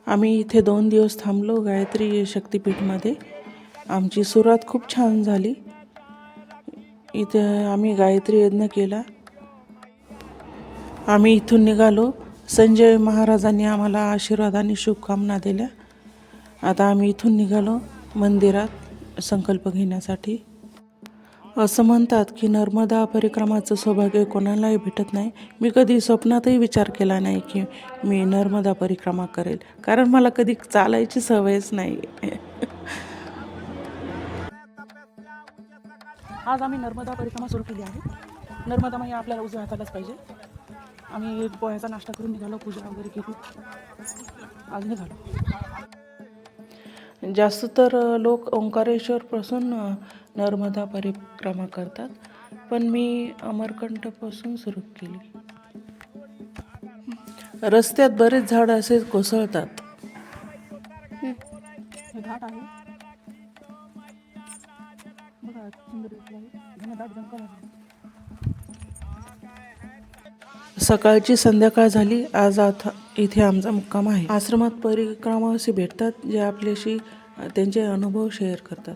आम्ही इथे 2 दिवस थांबलो गायत्री शक्तिपीठमध्ये. आमची सुरुवात खूप छान झाली. इथे आम्ही गायत्री यज्ञ केला. आम्ही इथून निघालो. संजय महाराजांनी आम्हाला आशीर्वाद आणि शुभकामना दिल्या. आता आम्ही इथून निघालो मंदिरात संकल्प घेण्यासाठी. असं म्हणतात की नर्मदा परिक्रमाचं सौभाग्य कोणालाही भेटत नाही. मी कधी स्वप्नातही विचार केला नाही की मी नर्मदा परिक्रमा करेल, कारण मला कधी चालायची सवयच नाही. आज आम्ही नर्मदा परिक्रमा सुरू केली आहे. नर्मदा माई आपल्याला उजव्या हातालाच पाहिजे. आम्ही पोह्याचा नाश्ता करून निघालो, पूजा वगैरे केली, आज निघालो. जास्त तर लोक ओंकारेश्वरपासून नर्मदा परिक्रमा करतात, पण मी अमरकंटकपासून सुरू केली. रस्त्यात बरेच झाड असे कोसळतात. हे घाट आहे बघा, सुंदर घनदाट जंगल आहे. सकाळची संध्याकाळ झाली. आज आता इथे आमचा मुक्काम आहे. आश्रमात परिक्रमावासी भेटतात जे आपल्याशी त्यांचे अनुभव शेअर करतात.